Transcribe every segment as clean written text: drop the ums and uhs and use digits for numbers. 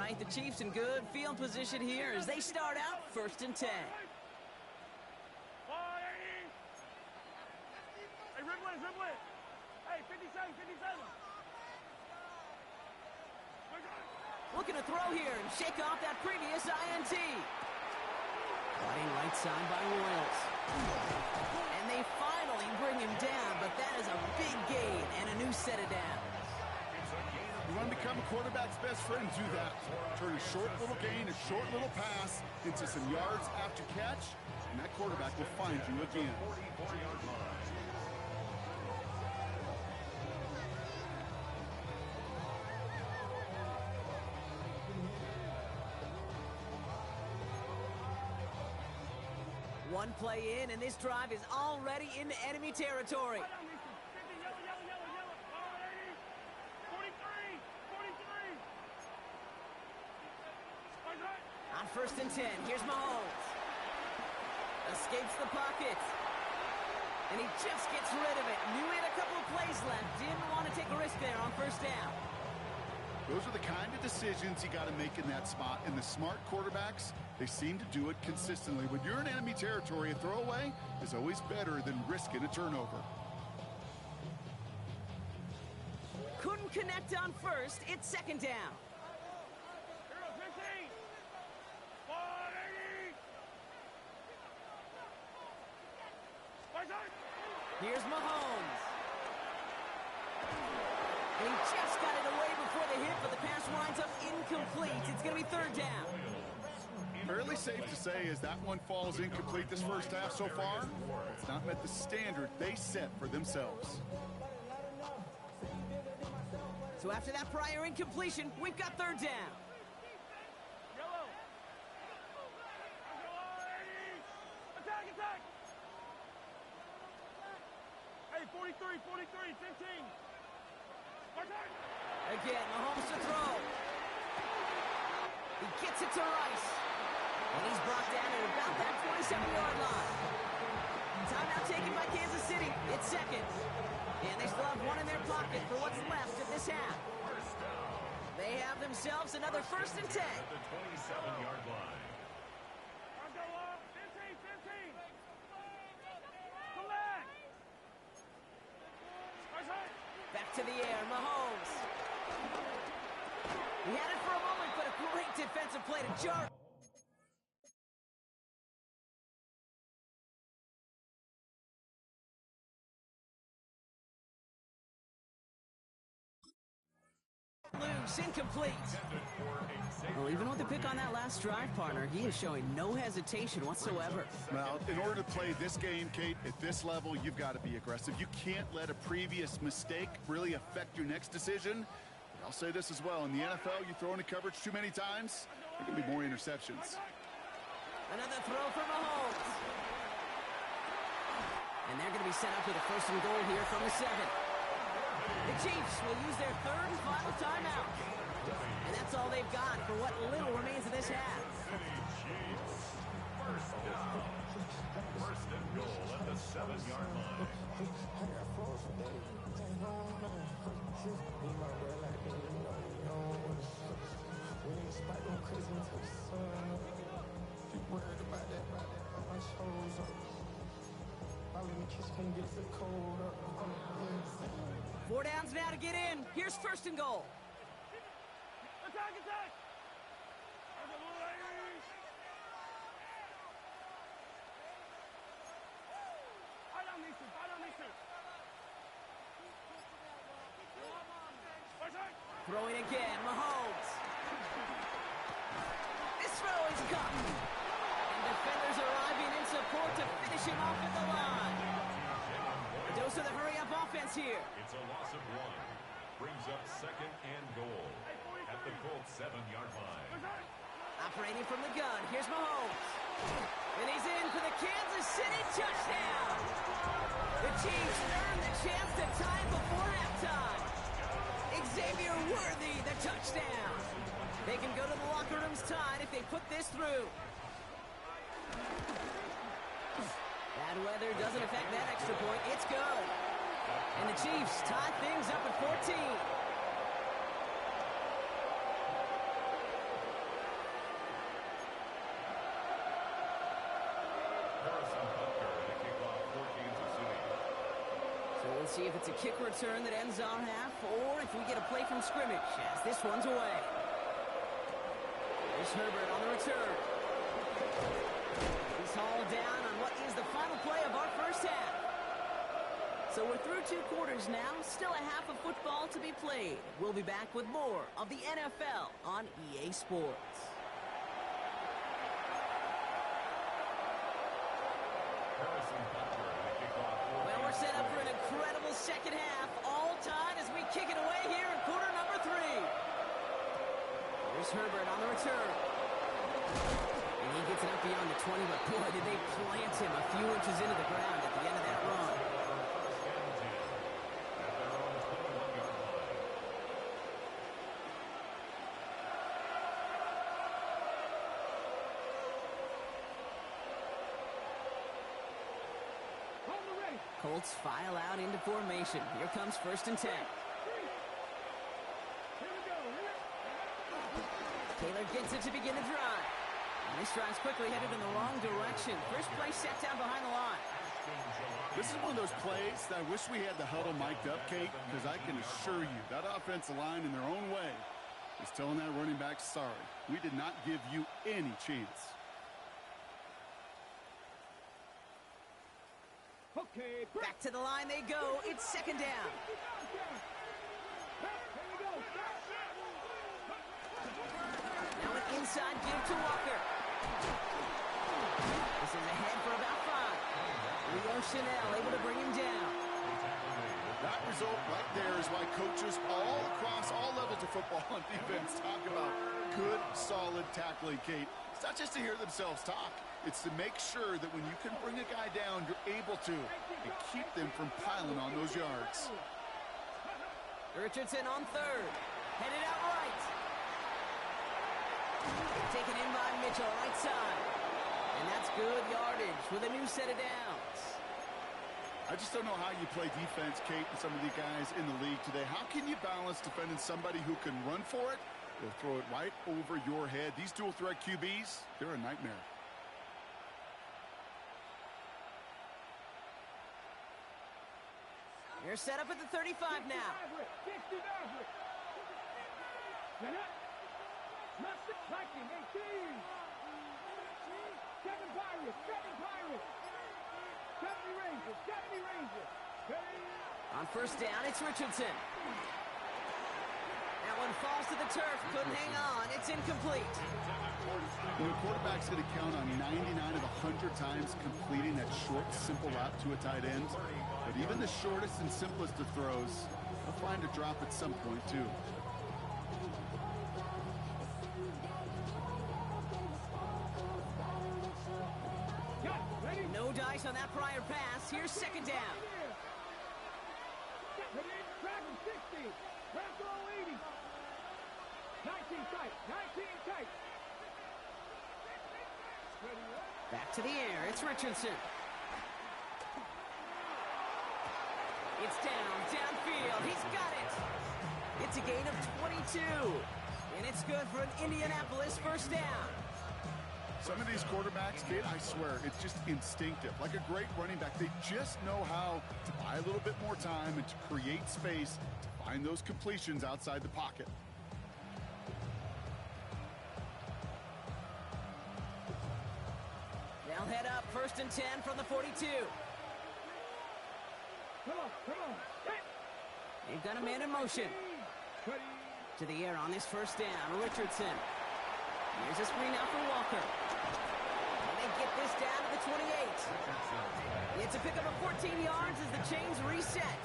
right, the Chiefs in good field position here as they start out 1st and 10. Hey, Ridley. Hey, 57. Looking to throw here and shake off that previous INT. Cutting right side by Royals. And they finally bring him down, but that is a big gain and a new set of downs. You want to become a quarterback's best friend, do that. Turn a short little gain, a short little pass into some yards after catch, and that quarterback will find you again. One play in, and this drive is already into enemy territory. On 1st and 10, here's Mahomes. Escapes the pocket. And he just gets rid of it. Knew he had a couple of plays left. Didn't want to take a risk there on 1st down. Those are the kind of decisions you got to make in that spot. And the smart quarterbacks, they seem to do it consistently. When you're in enemy territory, a throwaway is always better than risking a turnover. Couldn't connect on 1st. It's 2nd down. Here's Mahomes. And he just got it away before the hit, but the pass winds up incomplete. It's going to be 3rd down. Fairly safe to say as that one falls incomplete this first half so far, it's not met the standard they set for themselves. So after that prior incompletion, we've got 3rd down. Hey, 43, 15. Again, Mahomes to throw. He gets it to Rice. And he's brought down at about that 27-yard line. Timeout taken by Kansas City. It's 2nd. And they still have one in their pocket for what's left of this half. They have themselves another 1st and 10. At the 27-yard line. Back to the air, Mahomes. He had it for a moment, but a great defensive play to jar. Loose, incomplete. Well, even with the pick on that last drive, partner, he is showing no hesitation whatsoever. Well, in order to play this game, Kate, at this level, you've got to be aggressive. You can't let a previous mistake really affect your next decision. I'll say this as well. In the NFL, you throw into coverage too many times, there can be more interceptions. Another throw for Mahomes. And they're going to be set up with a 1st and goal here from the 7. The Chiefs will use their 3rd and final timeout. And that's all they've got for what little remains of this half. First and goal at the 7-yard line. Four downs now to get in. Here's 1st and goal. Attack! Throwing again, Mahomes. This throw is caught. And defenders arriving in support to finish him off at the line. A dose of the hurry-up offense here. It's a loss of 1. Brings up 2nd and goal at the Colts 7-yard line. Operating from the gun, here's Mahomes. And he's in for the Kansas City touchdown. The Chiefs earn the chance to tie it before halftime. Xavier Worthy, the touchdown. They can go to the locker rooms tied if they put this through. Bad weather doesn't affect that extra point. It's good. And the Chiefs tie things up at 14. see if it's a kick return that ends our half, or if we get a play from scrimmage, as this one's away. Here's Herbert on the return. He's hauled down on what is the final play of our first half. So we're through 2 quarters now, still a half of football to be played. We'll be back with more of the NFL on EA Sports. Well, we're set up for an incredible second half, all tied as we kick it away here in quarter number 3. Here's Herbert on the return. And he gets it up beyond the 20, but boy, did they plant him a few inches into the ground at the end of that run. Colts file out into formation. Here comes 1st and 10. Taylor gets it to begin the drive. And this drive's quickly headed in the wrong direction. First play set down behind the line. This is one of those plays that I wish we had the huddle mic'd up, Kate, because I can assure you that offensive line in their own way is telling that running back, sorry, we did not give you any chance. Okay, Back to the line they go. It's 2nd down. Now an inside give to Walker. This is ahead for about 5. Leo Chanel able to bring him down. That result right there is why coaches all across all levels of football and defense talk about good, solid tackling, Kate. It's not just to hear themselves talk. It's to make sure that when you can bring a guy down, you're able to and keep them from piling on those yards. Richardson on 3rd. Headed out right. Taken in by Mitchell, right side. And that's good yardage with a new set of downs. I just don't know how you play defense, Kate, with some of the guys in the league today. How can you balance defending somebody who can run for it or throw it right over your head? These dual threat QBs, they're a nightmare. You're set up at the 35 now. On 1st down, it's Richardson. That one falls to the turf. Couldn't hang on. It's incomplete. When a quarterback's going to count on 99 of 100 times completing that short, simple route to a tight end, but even the shortest and simplest of throws, they'll find a drop at some point, too. No dice on that prior pass. Here's 2nd down. Back to the air. It's Richardson. It's downfield. He's got it. It's a gain of 22. And it's good for an Indianapolis 1st down. Some of these quarterbacks, Kate, I swear, it's just instinctive. Like a great running back, they just know how to buy a little bit more time and to create space to find those completions outside the pocket. They'll head up 1st and 10 from the 42. Come on. They've got a man in motion. To the air on this 1st down, Richardson. Here's a screen out for Walker. And they get this down to the 28. It's a pickup of 14 yards as the chains reset.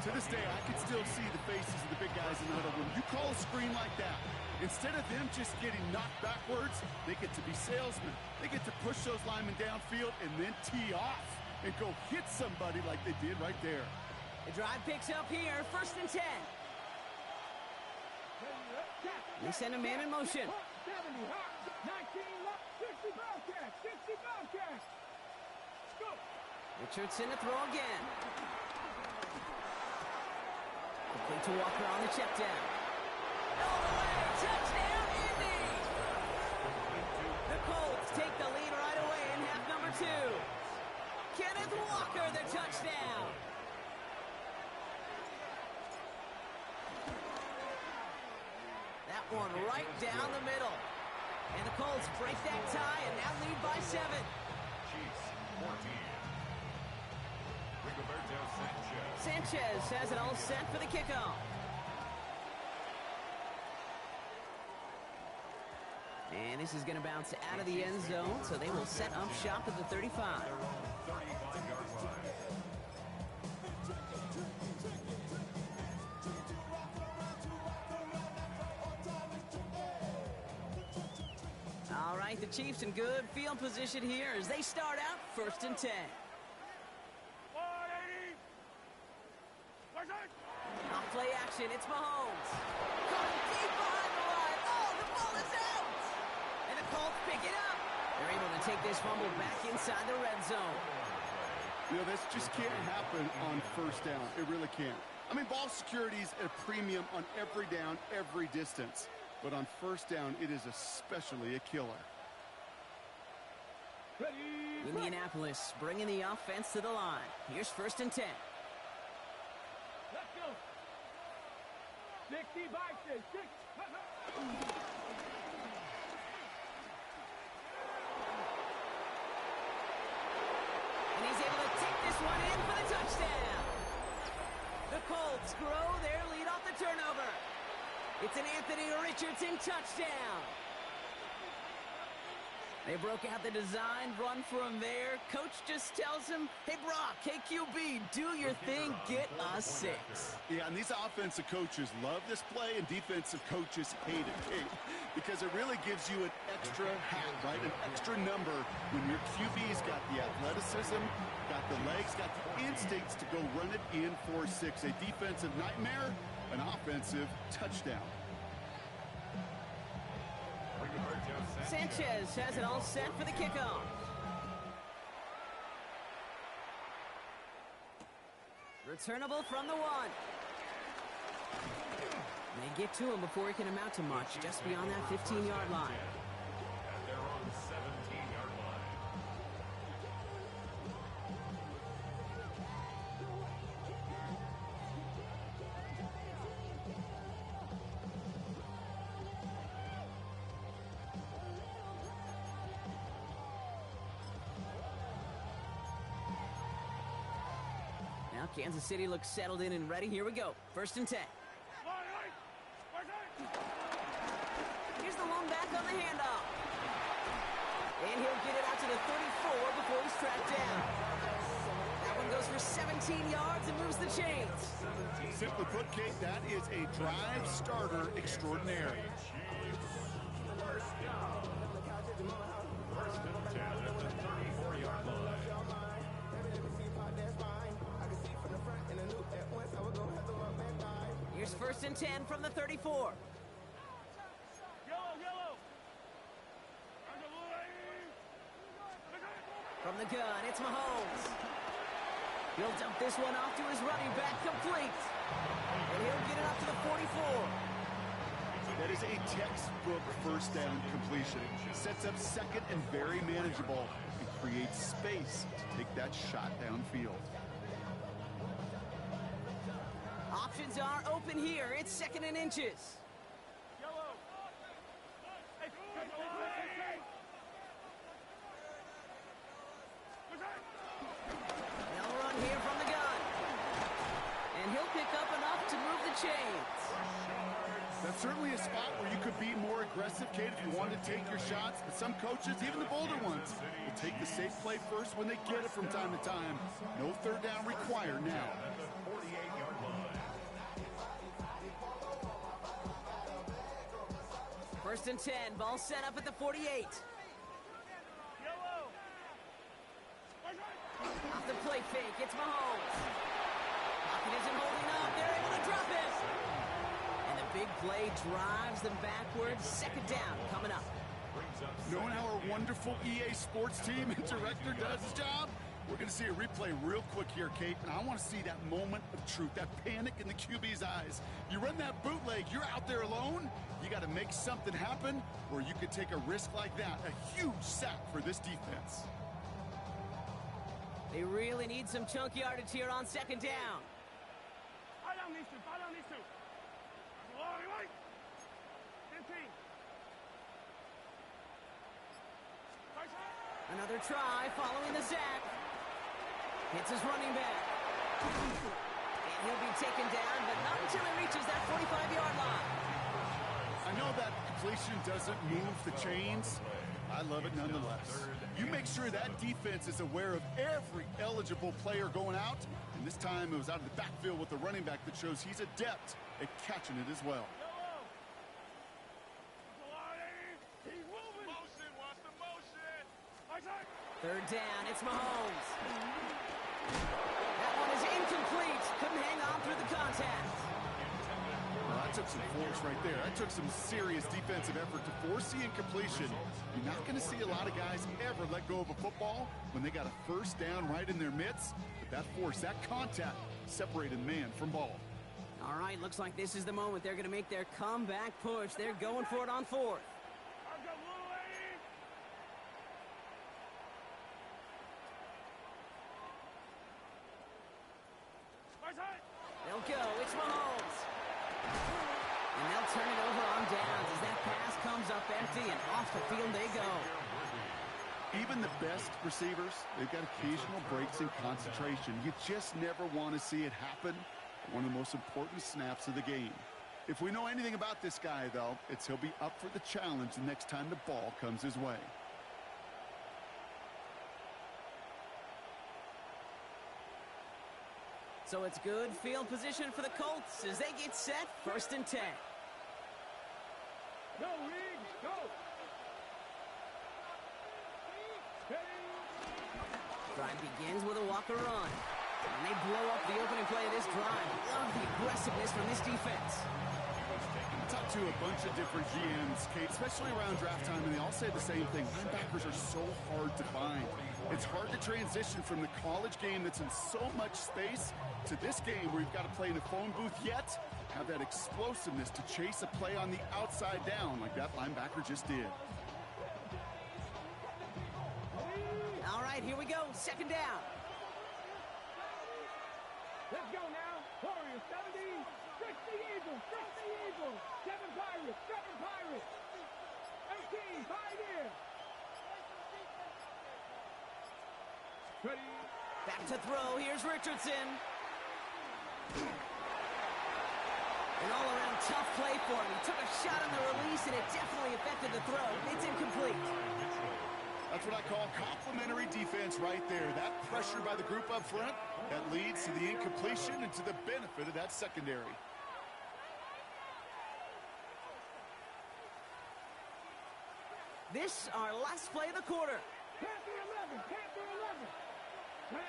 To this day, I can still see the faces of the big guys in the huddle room. You call a screen like that, instead of them just getting knocked backwards, they get to be salesmen. They get to push those linemen downfield and then tee off and go hit somebody like they did right there. The drive picks up here, 1st and 10. They send a man in motion. 70, 19, 60 Bobcats, 60 Bobcats. Go. Richardson to throw again. Complete to Walker on the check down. All the way, touchdown, Indy! The Colts take the lead right away in half number 2. Kenneth Walker, the touchdown. One right down the middle. And the Colts break that tie and now lead by 7. Chiefs 14. Rigoberto Sanchez. Sanchez has it all set for the kickoff. And this is going to bounce out of the end zone, so they will set up shop at the 35. Their own 35-yard line. All right, the Chiefs in good field position here as they start out 1st and 10. 180. Where's it? Off play action, it's Mahomes. Caught him deep behind the line. Oh, the ball is out! And the Colts pick it up. They're able to take this fumble back inside the red zone. You know, this just can't happen on 1st down. It really can't. I mean, ball security's at a premium on every down, every distance. But on 1st down, it is especially a killer. Ready. Indianapolis bringing the offense to the line. Here's 1st and 10. Let's go. 60 by 6. And he's able to take this one in for the touchdown. The Colts grow their lead off the turnover. It's an Anthony Richardson touchdown. They broke out the design run for him there. Coach just tells him, hey, Brock, hey, QB, do your thing, get a 6. Yeah, and these offensive coaches love this play, and defensive coaches hate it, Kate, because it really gives you an extra hat, right? An extra number when your QB's got the athleticism, got the legs, got the instincts to go run it in for 6. A defensive nightmare, an offensive touchdown. Sanchez has it all set for the kickoff. Returnable from the 1. They get to him before he can amount to much, just beyond that 15-yard line. At their own 17-yard line. Now Kansas City looks settled in and ready. Here we go. 1st and 10. Here's the one back on the handoff. And he'll get it out to the 34 before he's tracked down. That one goes for 17 yards and moves the chains. Simply put, Kate, that is a drive starter extraordinaire. First and 10 at the 34-yard line. Here's 1st and 10 from the 34. Yellow. From the gun, it's Mahomes. He'll dump this one off to his running back, complete. And he'll get it up to the 44. That is a textbook 1st down completion. Sets up 2nd and very manageable and creates space to take that shot downfield. Options are open here. It's 2nd and inches. Yellow. They'll run here from the gun. And he'll pick up enough to move the chains. That's certainly a spot where you could be more aggressive, Kate, if you want to take your shots. But some coaches, even the bolder ones, will take the safe play first when they get it from time to time. No 3rd down required now. At the 48-yard line. 1st and 10. Ball set up at the 48. Off the play fake, it's Mahomes. Pocket isn't holding up. They're able to drop it. And the big play drives them backwards. 2nd down coming up. Knowing how our wonderful EA Sports team and director does his job, we're going to see a replay real quick here, Kate, and I want to see that moment of truth, that panic in the QB's eyes. You run that bootleg, you're out there alone, you got to make something happen, or you could take a risk like that, a huge sack for this defense. They really need some chunk yardage here on 2nd down. Another try following the sack. Hits his running back. And he'll be taken down, but not until he reaches that 45-yard line. I know that completion doesn't move the chains. I love it nonetheless. You make sure that defense is aware of every eligible player going out. And this time it was out of the backfield with the running back that shows he's adept at catching it as well. Third down, it's Mahomes. That one is incomplete. Couldn't hang on through the contact. Well, that took some force right there. That took some serious defensive effort to force the incompletion. You're not going to see a lot of guys ever let go of a football when they got a first down right in their midst. But that force, that contact, separated man from ball. All right, looks like this is the moment they're going to make their comeback push. They're going for it on fourth. They'll go. It's Mahomes. And they'll turn it over on downs as that pass comes up empty and off the field they go. Even the best receivers, they've got occasional breaks in concentration. You just never want to see it happen. One of the most important snaps of the game. If we know anything about this guy, though, it's he'll be up for the challenge the next time the ball comes his way. So it's good field position for the Colts as they get set. 1st and 10. Go, Riggs, go. Drive begins with a Walker run. And they blow up the opening play of this drive. Love the aggressiveness from this defense. I talked to a bunch of different GMs, Kate, especially around draft time, and they all say the same thing. Linebackers are so hard to find. It's hard to transition from the college game that's in so much space to this game where you've got to play in a phone booth, yet have that explosiveness to chase a play on the outside down like that linebacker just did. All right, here we go. 2nd down. Let's go now. Warriors, 70. Stretch the Eagles. Stretch the Eagles. 7 Pirates. 7 Pirates. 18. Pioneer. Ready. Back to throw. Here's Richardson. An all-around tough play for him. He took a shot on the release, and it definitely affected the throw. It's incomplete. That's what I call complimentary defense right there. That pressure by the group up front, that leads to the incompletion and to the benefit of that secondary. This, our last play of the quarter. Panther 11. Panther 11.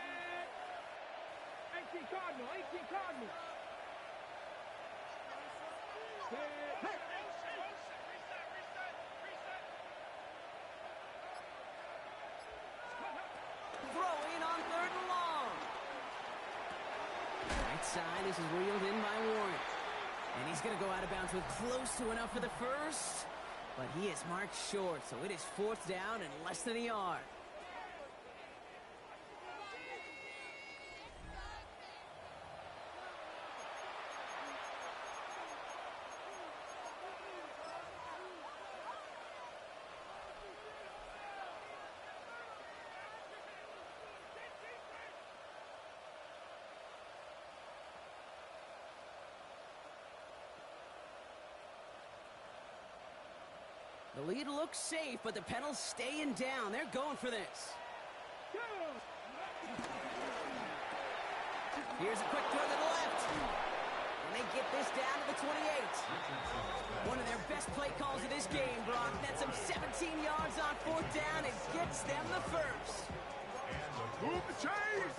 18 Cardinal. 18 Cardinal. Hey. Throwing on 3rd and long. Right side, this is reeled in by Warren. And he's going to go out of bounds with close to enough for the first. But he is marked short, so it is 4th down and less than a yard. The lead looks safe, but the pedals staying down. They're going for this. Here's a quick throw to the left. And they get this down to the 28. One of their best play calls of this game, Brock. That's some 17 yards on 4th down and gets them the first. Move the chains!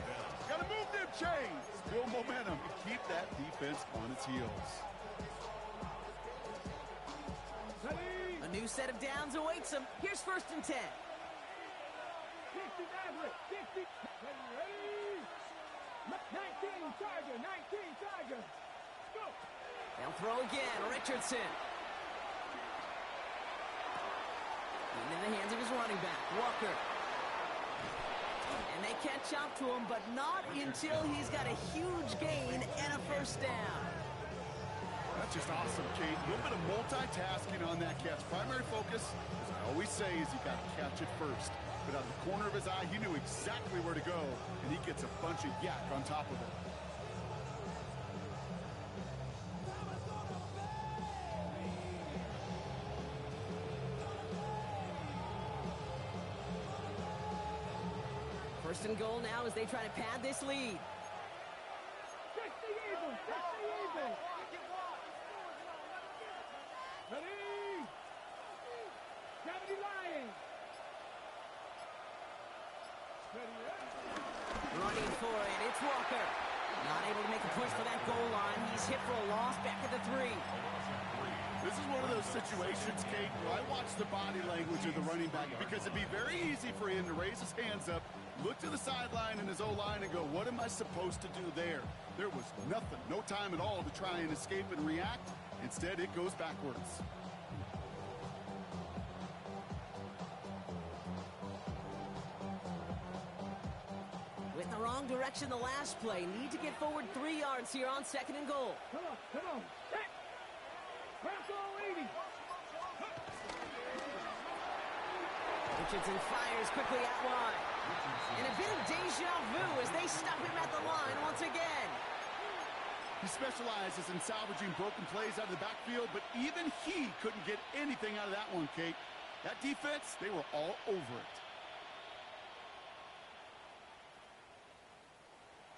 Gotta move them chains! Build momentum. Keep that defense on its heels. A new set of downs awaits them. Here's 1st and 10. 60 Maverick. 60. Ready. 19 Tiger. 19 Tiger. Go. They'll throw again. Richardson. Into the hands of his running back, Walker. And they catch up to him, but not until he's got a huge gain and a 1st down. That's just awesome, Kate. A little bit of multitasking on that catch. Primary focus, as I always say, is you got to catch it first. But out of the corner of his eye, he knew exactly where to go, and he gets a bunch of yak on top of it. First and goal now as they try to pad this lead. Check the Eagles! Check the Eagles! Ready? 70 Lions! Ready, Running for it, it's Walker. Not able to make a push for that goal line. He's hit for a loss back at the 3. This is one of those situations, Kate, where I watch the body language of the running back because it'd be very easy for him to raise his hands up, look to the sideline in his O-line and go, what am I supposed to do there? There was nothing, no time at all to try and escape and react. Instead, it goes backwards. Went in the wrong direction the last play. Need to get forward 3 yards here on second and goal. Come on! Set! Bronco 80! Richardson fires quickly out wide. And a bit of deja vu as they stop him at the line once again. He specializes in salvaging broken plays out of the backfield, but even he couldn't get anything out of that one, Kate. That defense, they were all over it.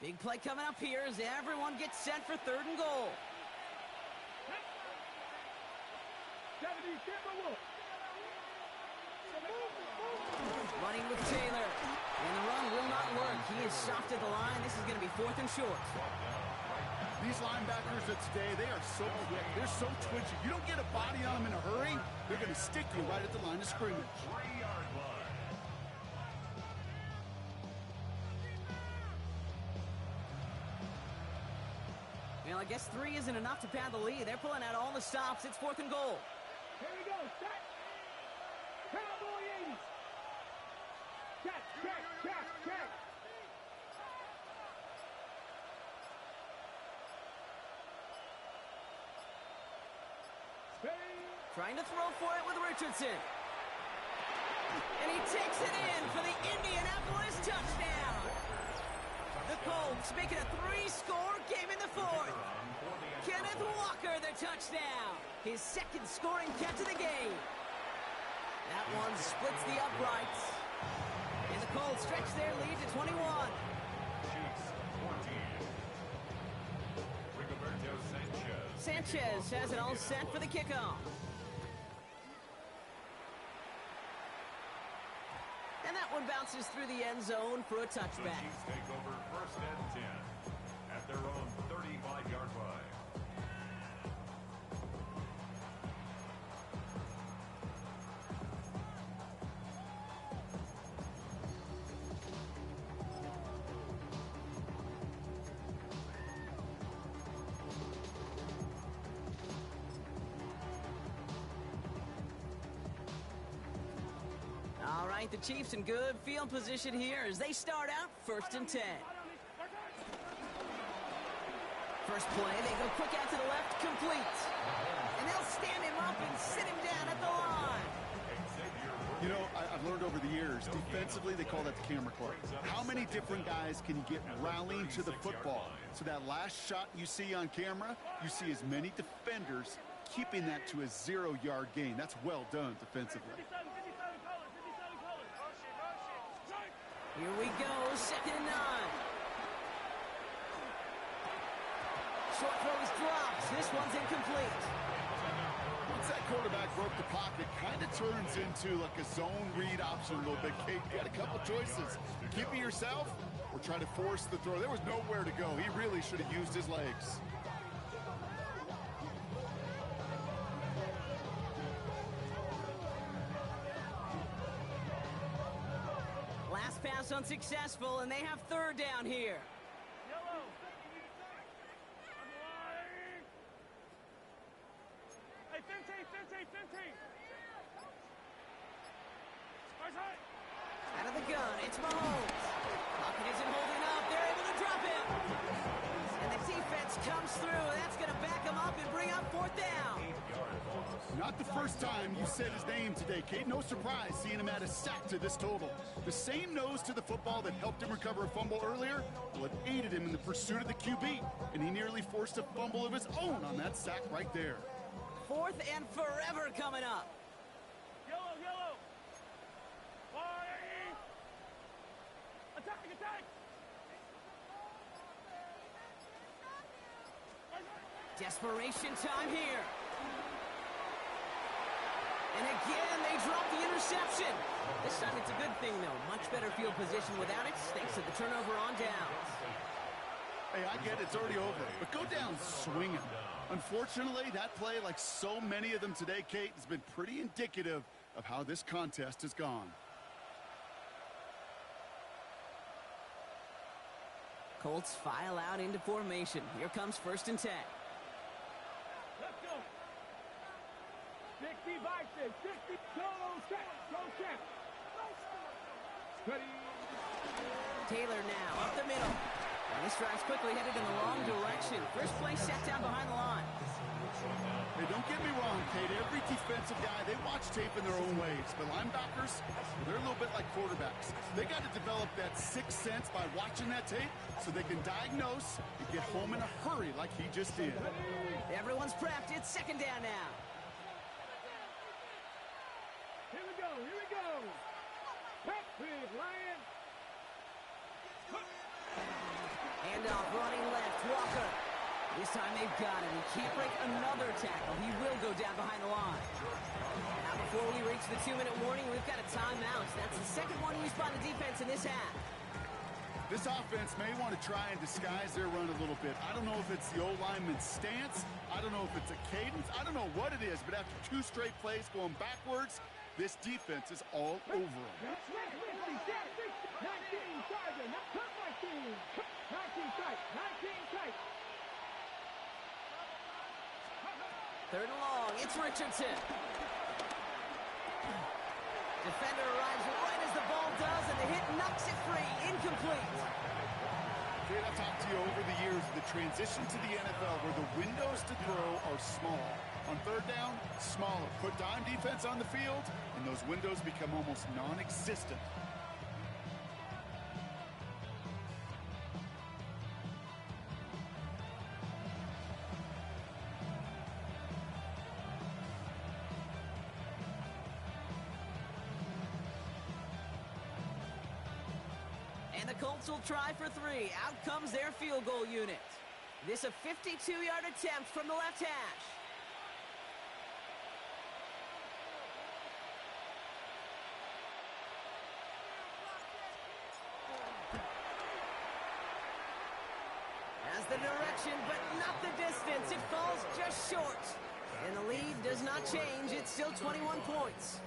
Big play coming up here as everyone gets set for third and goal. 70 Timberwolves! Running with Taylor. And the run will not work. He is stopped at the line. This is going to be 4th and short. These linebackers of today, they are so quick. They're so twitchy. You don't get a body on them in a hurry, they're going to stick you right at the line of scrimmage. 3-yard line. Well, I guess 3 isn't enough to pad the lead. They're pulling out all the stops. It's 4th and goal. Here we go! Set! Cowboy 80! Check! Trying to throw for it with Richardson. And he takes it in for the Indianapolis touchdown. The Colts make it a 3-score game in the 4th. Kenneth Walker, the touchdown. His 2nd scoring catch of the game. That one splits the uprights. And the Colts stretch their lead to 21. Chiefs 14. Rigoberto Sanchez. Sanchez has it all set for the kickoff. And that one bounces through the end zone for a The touchback. Chiefs take over 1st and 10 at their own 35-yard line. All right, the Chiefs in good field position here as they start out 1st and 10. First play, they go quick out to the left, complete. And they'll stand him up and sit him down at the line. You know, I've learned over the years, defensively, they call that the camera club. How many different guys can you get rallying to the football? So that last shot you see on camera, you see as many defenders keeping that to a 0-yard gain. That's well done defensively. Here we go, 2nd and 9. Short throw is dropped. This one's incomplete. Once that quarterback broke the pocket, kind of turns into like a zone read option a little bit. Kate, you got a couple choices. Keep it yourself or try to force the throw. There was nowhere to go. He really should have used his legs. Last pass unsuccessful, and they have 3rd down here. Yellow! Hey, Finte! Out of the gun, it's Mahomes. Pocket isn't holding up. They're able to drop him. And the defense comes through. That's going to back him up and bring up 4th Not the first time you said his name today, Kate. No surprise seeing him add a sack to this total. The same nose to the football that helped him recover a fumble earlier, well, it aided him in the pursuit of the QB, and he nearly forced a fumble of his own on that sack right there. 4th and forever coming up. Yellow, yellow. Fire! Attack, attack! Desperation time here. And again, they drop the interception. This time it's a good thing, though. Much better field position without it, thanks to the turnover on downs. Hey, I get it's already over, but go down swinging. Unfortunately, that play, like so many of them today, Kate, has been pretty indicative of how this contest has gone. Colts file out into formation. Here comes 1st and 10. Let's go. 60 boxes, 60. Go check. Ready. Taylor now up the middle. And this drive's quickly headed in the wrong direction. First play set down behind the line. Hey, don't get me wrong, Kate. Every defensive guy, they watch tape in their own ways. But linebackers, they're a little bit like quarterbacks. They got to develop that sixth sense by watching that tape so they can diagnose and get home in a hurry like he just did. Everyone's prepped. It's 2nd down now. Here we go. Pep, big Lion. Handoff running left. Walker. This time they've got him. He can't break another tackle. He will go down behind the line. Now before we reach the 2-minute warning, we've got a timeout. That's the second one used by the defense in this half. This offense may want to try and disguise their run a little bit. I don't know if it's the O-lineman's stance. I don't know if it's a cadence. I don't know what it is, but after 2 straight plays going backwards, this defense is all over them. 19 Sergeant, not cut my team. 19 tight. 3rd and long. It's Richardson. Defender arrives right as the ball does, and the hit knocks it free. Incomplete. Kate, I've talked to you over the years, the transition to the NFL where the windows to throw are small. On 3rd down, smaller. Put dime defense on the field, and those windows become almost non-existent. And the Colts will try for 3. Out comes their field goal unit. This a 52-yard attempt from the left hash. Has the direction, but not the distance. It falls just short. And the lead does not change. It's still 21 points.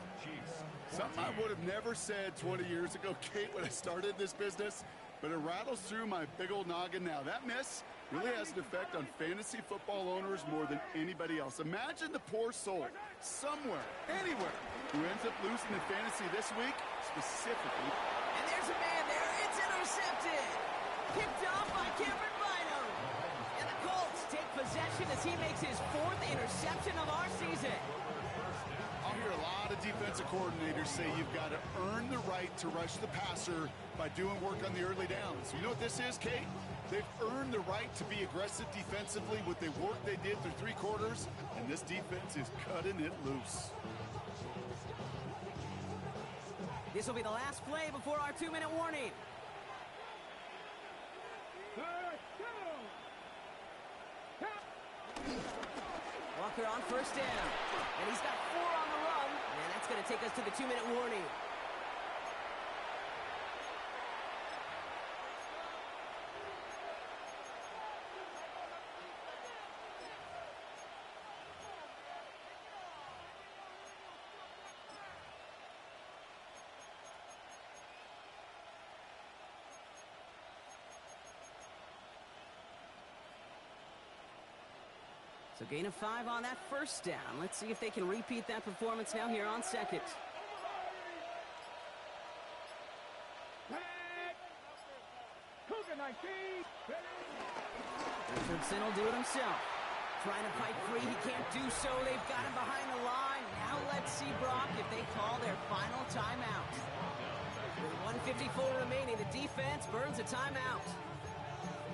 Something I would have never said 20 years ago, Kate, when I started this business, but it rattles through my big old noggin now. That miss really has an effect on fantasy football owners more than anybody else. Imagine the poor soul somewhere, anywhere, who ends up losing in fantasy this week, specifically. And there's a man there. It's intercepted. Picked off by Cameron Bynum. And the Colts take possession as he makes his 4th interception of our season. I'll hear a lot of defensive coordinators say you've got to earn the right to rush the passer by doing work on the early downs. You know what this is, Kate? They've earned the right to be aggressive defensively with the work they did through 3 quarters, and this defense is cutting it loose. This will be the last play before our 2-minute warning. Walker on 1st down. And he's got 4 on the run. And that's going to take us to the 2-minute warning. So gain of 5 on that 1st down. Let's see if they can repeat that performance now here on 2nd. Richardson will do it himself. Trying to fight free, he can't do so. They've got him behind the line. Now let's see, Brock, if they call their final timeout. With 1:54 remaining, the defense burns a timeout.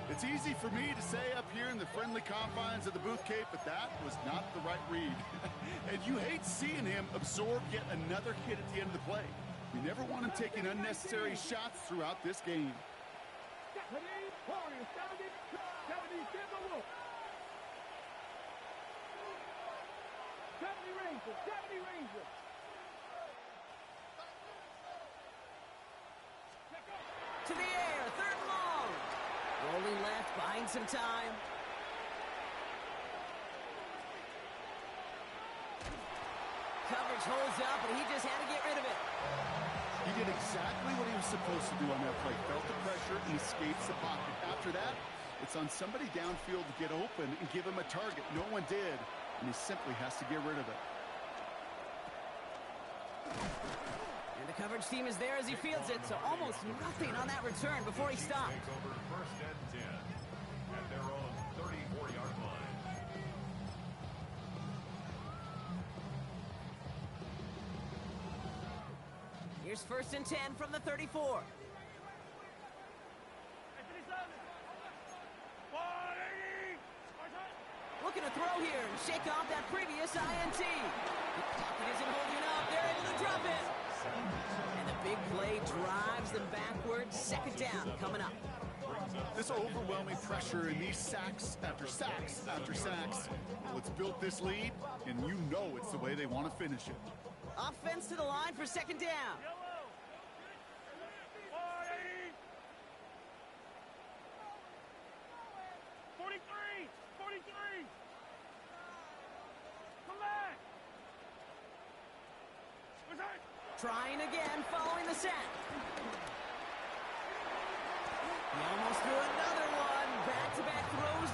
It's easy for me to say up here in the friendly confines of the booth, Kate, but that was not the right read. And you hate seeing him absorb yet another hit at the end of the play. You never want him taking unnecessary shots throughout this game. 70 Rangers. To the air, third and long. Rolling left, buying some time. Coverage holds up, and he just had to get rid of it. He did exactly what he was supposed to do on that play. Felt the pressure and escapes the pocket. After that, it's on somebody downfield to get open and give him a target. No one did, and he simply has to get rid of it. And the coverage team is there as he fields it, so almost nothing on that return before he stopped. Take over first and 10 at their own 34-yard line. Here's first and 10 from the 34. Looking to throw here and shake off that previous INT. The pocket isn't holding up. They're able to drop it. And the big play drives them backwards. Second down coming up. This overwhelming pressure and these sacks after sacks after sacks. Well, it's built this lead, and you know it's the way they want to finish it. Offense to the line for second down. 43! Come back! Trying again, following the sack. He almost threw another one. Back-to-back throws.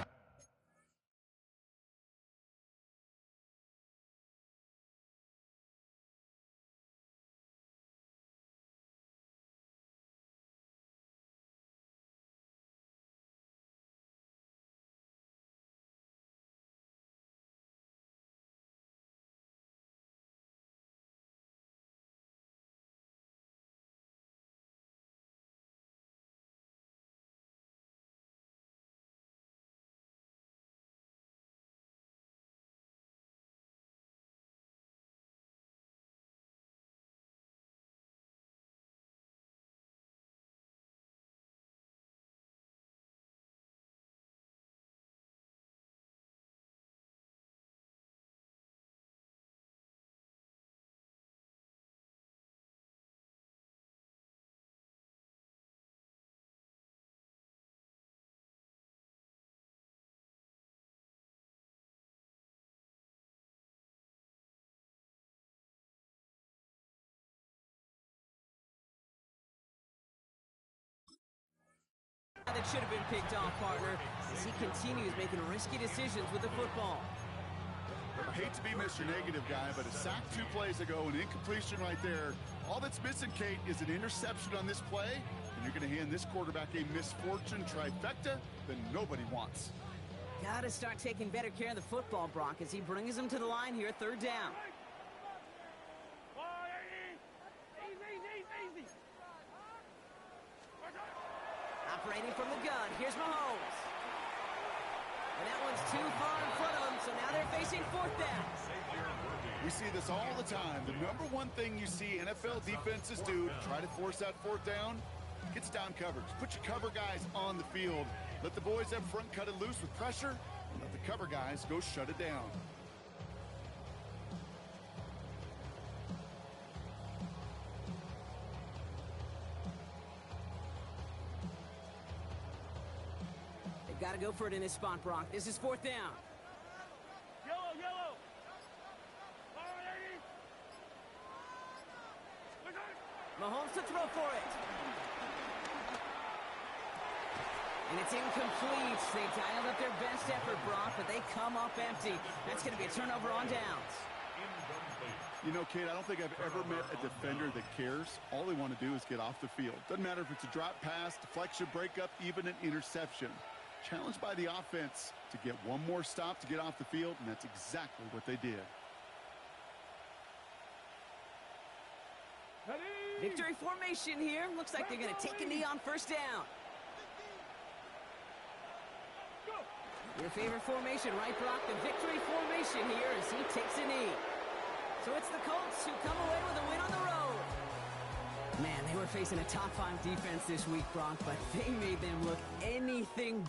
That should have been picked off, partner, as he continues making risky decisions with the football. I hate to be Mr. Negative guy, but a sack 2 plays ago, an incompletion right there. All that's missing, Kate, is an interception on this play, and you're going to hand this quarterback a misfortune trifecta that nobody wants. Got to start taking better care of the football, Brock, as he brings him to the line here, third down. Operating from the gun, here's Mahomes. And that one's too far in front of him, so now they're facing fourth down. We see this all the time. The number one thing you see NFL defenses do to try to force that fourth down, gets down coverage. Put your cover guys on the field. Let the boys up front cut it loose with pressure, and let the cover guys go shut it down. Got to go for it in this spot, Brock. This is fourth down. Yellow! Mahomes to throw for it. And it's incomplete. They dialed up their best effort, Brock, but they come up empty. That's going to be a turnover on downs. You know, Kate, I don't think I've ever met a defender that cares. All they want to do is get off the field. Doesn't matter if it's a drop pass, deflection, breakup, even an interception. challenged by the offense to get one more stop to get off the field, and that's exactly what they did. Ready? Victory formation here. Looks like they're going to take a knee on first down. Go. Your favorite formation, right, Brock? The victory formation here as he takes a knee. So it's the Colts who come away with a win on the road. Man, they were facing a top 5 defense this week, Brock, but they made them look anything